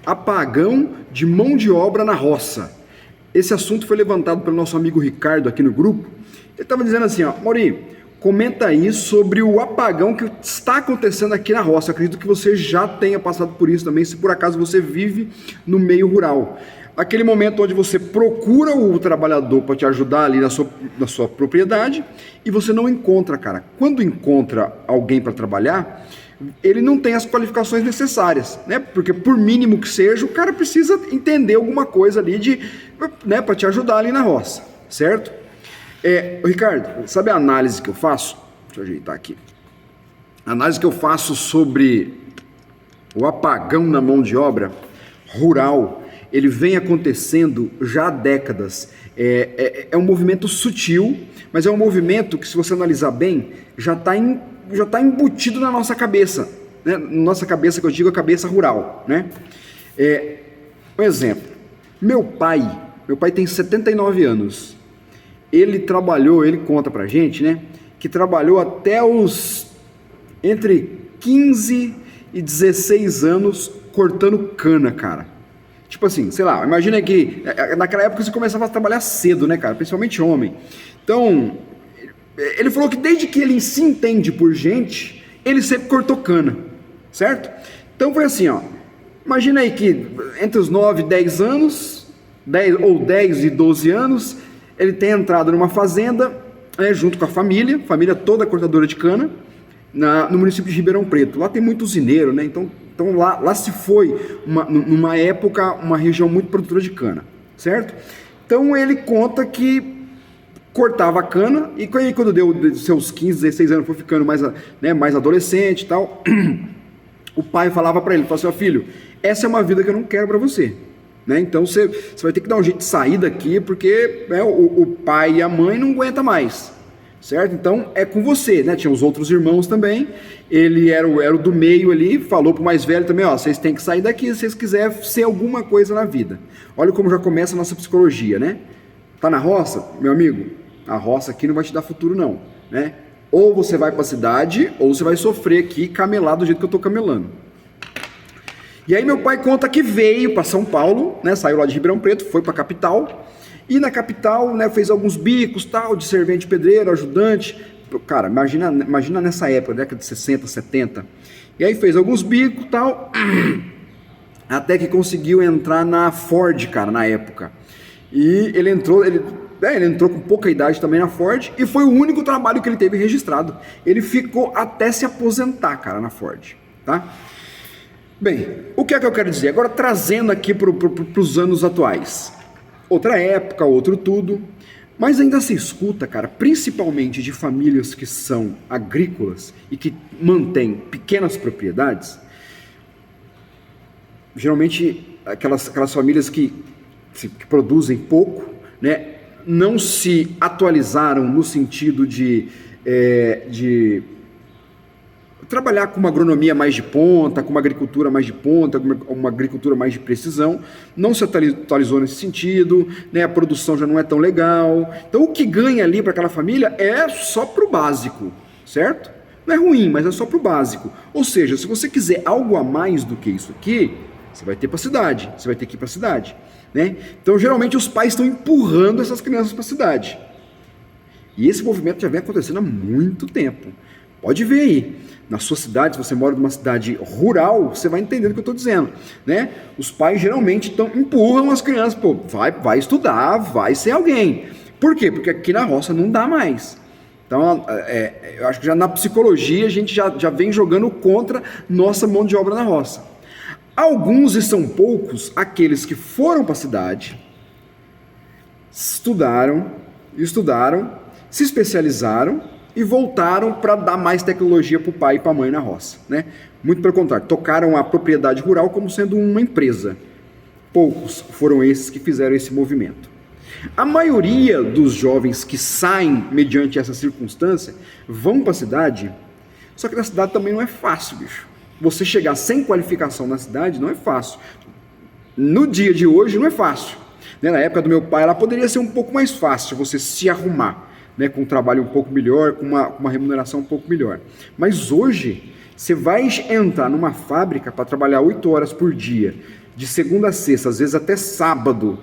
Apagão de mão de obra na roça. Esse assunto foi levantado pelo nosso amigo Ricardo aqui no grupo. Ele estava dizendo assim, ó, Mauri, comenta aí sobre o apagão que está acontecendo aqui na roça. Eu acredito que você já tenha passado por isso também, se por acaso você vive no meio rural. Aquele momento onde você procura o trabalhador para te ajudar ali na sua propriedade e você não encontra, cara. Quando encontra alguém para trabalhar, ele não tem as qualificações necessárias, né? Porque por mínimo que seja, o cara precisa entender alguma coisa ali né, para te ajudar ali na roça, certo? Ricardo, sabe a análise que eu faço? Deixa eu ajeitar aqui. A análise que eu faço sobre o apagão na mão de obra rural, ele vem acontecendo já há décadas. É um movimento sutil, mas é um movimento que, se você analisar bem, já está embutido na nossa cabeça, né? Nossa cabeça, que eu digo, a cabeça rural, né? Um exemplo, meu pai tem 79 anos, ele conta pra gente, né, que trabalhou até entre 15 e 16 anos cortando cana, cara. Tipo assim, sei lá, imagina que naquela época você começava a trabalhar cedo, né, cara, principalmente homem. Então, ele falou que desde que ele se entende por gente, ele sempre cortou cana, certo? Então foi assim, ó, imagina aí que entre os 9 e 10 anos, 10 e 12 anos, ele tem entrado numa fazenda, junto com a família toda cortadora de cana, no município de Ribeirão Preto. Lá tem muito usineiro, né? Então lá se foi, numa época, uma região muito produtora de cana, certo? Então ele conta que cortava a cana, e quando deu seus 15, 16 anos, foi ficando mais adolescente e tal, o pai falava para ele, falou assim, ó, filho, essa é uma vida que eu não quero para você, né? Então você vai ter que dar um jeito de sair daqui, porque o pai e a mãe não aguentam mais, certo? Então é com você, né? Tinha os outros irmãos também, ele era o do meio ali, falou pro mais velho também, ó, vocês têm que sair daqui se vocês quiserem ser alguma coisa na vida. Olha como já começa a nossa psicologia, né? Tá na roça, meu amigo? A roça aqui não vai te dar futuro não, né? Ou você vai para a cidade, ou você vai sofrer aqui, camelar do jeito que eu tô camelando. E aí meu pai conta que veio para São Paulo, né? Saiu lá de Ribeirão Preto, foi para a capital, e na capital, né, fez alguns bicos, tal, de servente pedreiro, ajudante. Cara, imagina nessa época, década de 60, 70. E aí fez alguns bicos, tal, até que conseguiu entrar na Ford, cara, na época. E ele entrou com pouca idade também na Ford, e foi o único trabalho que ele teve registrado. Ele ficou até se aposentar, cara, na Ford, tá? Bem, o que é que eu quero dizer? Agora trazendo aqui para os anos atuais. Outra época, outro tudo, mas ainda se escuta, cara, principalmente de famílias que são agrícolas e que mantêm pequenas propriedades, geralmente aquelas famílias que produzem pouco, né, não se atualizaram no sentido de trabalhar com uma agronomia mais de ponta, com uma agricultura mais de ponta, com uma agricultura mais de precisão, não se atualizou nesse sentido, né, a produção já não é tão legal. Então o que ganha ali para aquela família é só para o básico, certo? Não é ruim, mas é só para o básico. Ou seja, se você quiser algo a mais do que isso aqui, você vai ter para a cidade, você vai ter que ir para a cidade, né? Então geralmente os pais estão empurrando essas crianças para a cidade. E esse movimento já vem acontecendo há muito tempo. Pode ver aí, na sua cidade, se você mora numa cidade rural, você vai entendendo o que eu estou dizendo, né? Os pais geralmente empurram as crianças, pô, vai estudar, vai ser alguém. Por quê? Porque aqui na roça não dá mais. Então, eu acho que já na psicologia a gente já vem jogando contra nossa mão de obra na roça. Alguns, e são poucos, aqueles que foram para a cidade, estudaram, se especializaram e voltaram para dar mais tecnologia para o pai e para a mãe na roça, né? Muito pelo contrário, tocaram a propriedade rural como sendo uma empresa. Poucos foram esses que fizeram esse movimento. A maioria dos jovens que saem mediante essa circunstância vão para a cidade, só que na cidade também não é fácil, bicho. Você chegar sem qualificação na cidade não é fácil. No dia de hoje não é fácil. Na época do meu pai, ela poderia ser um pouco mais fácil você se arrumar, né, com um trabalho um pouco melhor, com uma remuneração um pouco melhor. Mas hoje, você vai entrar numa fábrica para trabalhar 8 horas por dia, de segunda a sexta, às vezes até sábado,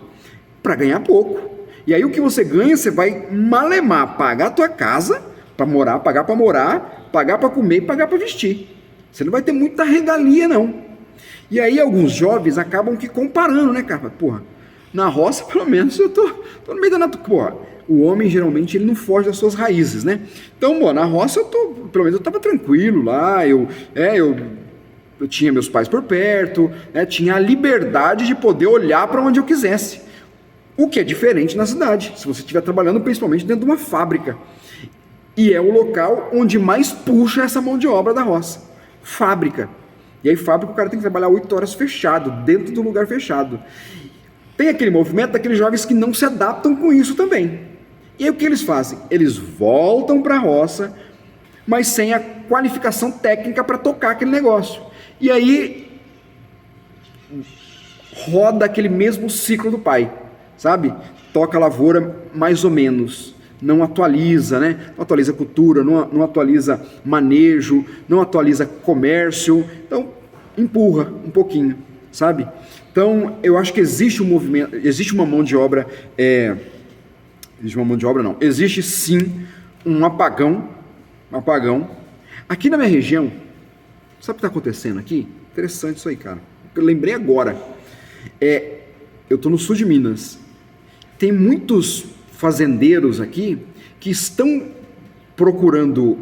para ganhar pouco. E aí o que você ganha, você vai malemar, pagar a tua casa para morar, pagar para comer e pagar para vestir. Você não vai ter muita regalia, não. E aí alguns jovens acabam que comparando, né, cara? Porra, na roça, pelo menos, eu tô no meio da natureza. Porra, o homem, geralmente, ele não foge das suas raízes, né? Então, na roça, pelo menos eu tava tranquilo lá, eu tinha meus pais por perto, né? Tinha a liberdade de poder olhar para onde eu quisesse. O que é diferente na cidade, se você estiver trabalhando principalmente dentro de uma fábrica. E é o local onde mais puxa essa mão de obra da roça. Fábrica. E aí fábrica o cara tem que trabalhar 8 horas fechado, dentro do lugar fechado. Tem aquele movimento daqueles jovens que não se adaptam com isso também. E aí o que eles fazem? Eles voltam para a roça, mas sem a qualificação técnica para tocar aquele negócio. E aí roda aquele mesmo ciclo do pai. Sabe? Toca a lavoura mais ou menos, não atualiza, né? Não atualiza cultura, não atualiza manejo, não atualiza comércio, então empurra um pouquinho, sabe? Então eu acho que existe um movimento, existe uma mão de obra, existe sim um apagão. Aqui na minha região, sabe o que está acontecendo aqui? Interessante isso aí, cara. Eu lembrei agora, eu estou no sul de Minas. Tem muitos fazendeiros aqui que estão buscando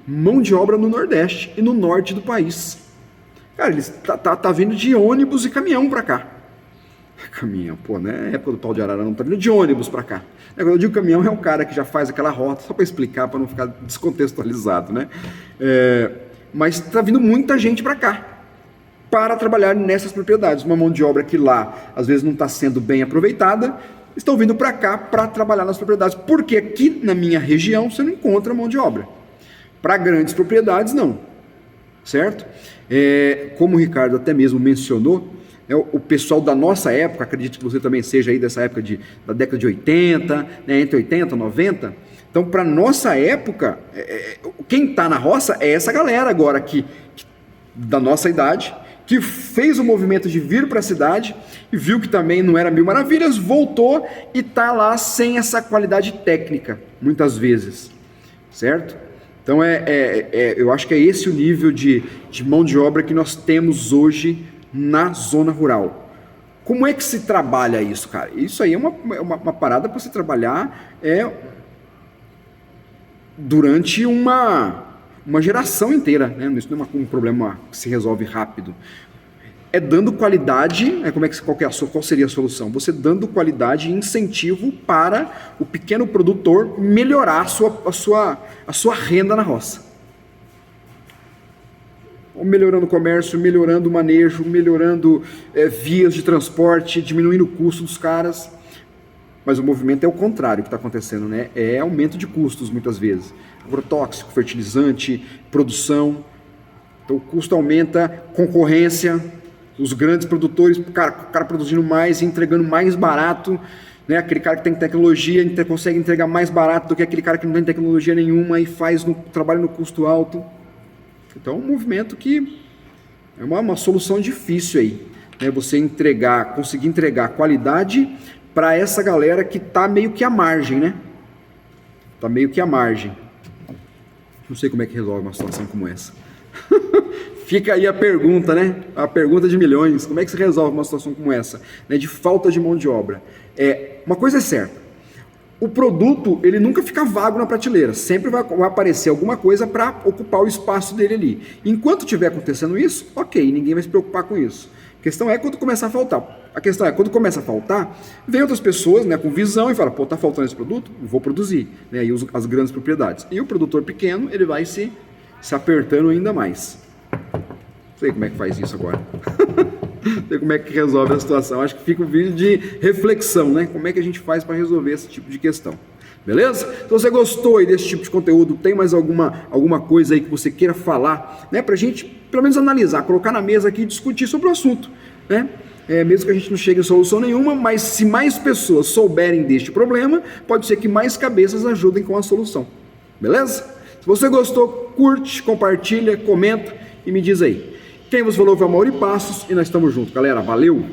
mão de obra no Nordeste e no Norte do país. Cara, eles tá vindo de ônibus e caminhão para cá. Caminhão, né? Época do pau de arara não tá vindo de ônibus para cá. Quando eu digo caminhão, é o cara que já faz aquela rota, só para explicar, para não ficar descontextualizado, né? Mas tá vindo muita gente para cá, para trabalhar nessas propriedades. Uma mão de obra que lá, às vezes, não está sendo bem aproveitada, estão vindo para cá para trabalhar nas propriedades, porque aqui na minha região você não encontra mão de obra. Para grandes propriedades, não. Certo? Como o Ricardo até mesmo mencionou, o pessoal da nossa época, acredito que você também seja aí dessa época da década de 80, né, entre 80 e 90, então para nossa época, quem está na roça é essa galera agora que da nossa idade, que fez o movimento de vir para a cidade e viu que também não era mil maravilhas, voltou e está lá sem essa qualidade técnica, muitas vezes, certo? Então eu acho que é esse o nível de mão de obra que nós temos hoje na zona rural. Como é que se trabalha isso, cara? Isso aí é uma parada para se trabalhar durante uma geração inteira, né? Isso não é um problema que se resolve rápido. É dando qualidade, qual seria a solução? Você dando qualidade e incentivo para o pequeno produtor melhorar a sua renda na roça. Melhorando o comércio, melhorando o manejo, melhorando vias de transporte, diminuindo o custo dos caras. Mas o movimento é o contrário que está acontecendo, né? É aumento de custos muitas vezes. Agrotóxico, fertilizante, produção. Então o custo aumenta, concorrência, os grandes produtores, o cara produzindo mais e entregando mais barato, né? Aquele cara que tem tecnologia consegue entregar mais barato do que aquele cara que não tem tecnologia nenhuma e trabalha no custo alto. Então é um movimento que é uma solução difícil aí, né? Você conseguir entregar qualidade para essa galera que está meio que à margem, né? Está meio que à margem. Não sei como é que resolve uma situação como essa. Fica aí a pergunta, né? A pergunta de milhões. Como é que se resolve uma situação como essa, né? De falta de mão de obra. Uma coisa é certa. O produto, ele nunca fica vago na prateleira. Sempre vai aparecer alguma coisa para ocupar o espaço dele ali. Enquanto estiver acontecendo isso, ok, ninguém vai se preocupar com isso. A questão é quando começar a faltar. Quando começa a faltar, vem outras pessoas, né, com visão e fala, tá faltando esse produto? Vou produzir. Né, aí as grandes propriedades. E o produtor pequeno, ele vai se apertando ainda mais. Não sei como é que faz isso agora. Não sei como é que resolve a situação. Acho que fica um vídeo de reflexão, né? Como é que a gente faz para resolver esse tipo de questão. Beleza? Então, se você gostou aí desse tipo de conteúdo, tem mais alguma coisa aí que você queira falar, né? Pra gente, pelo menos, analisar, colocar na mesa aqui e discutir sobre o assunto, né? Mesmo que a gente não chegue a solução nenhuma, mas se mais pessoas souberem deste problema, pode ser que mais cabeças ajudem com a solução. Beleza? Se você gostou, curte, compartilha, comenta e me diz aí. Quem vos falou foi o Mauri Passos e nós estamos juntos, galera. Valeu!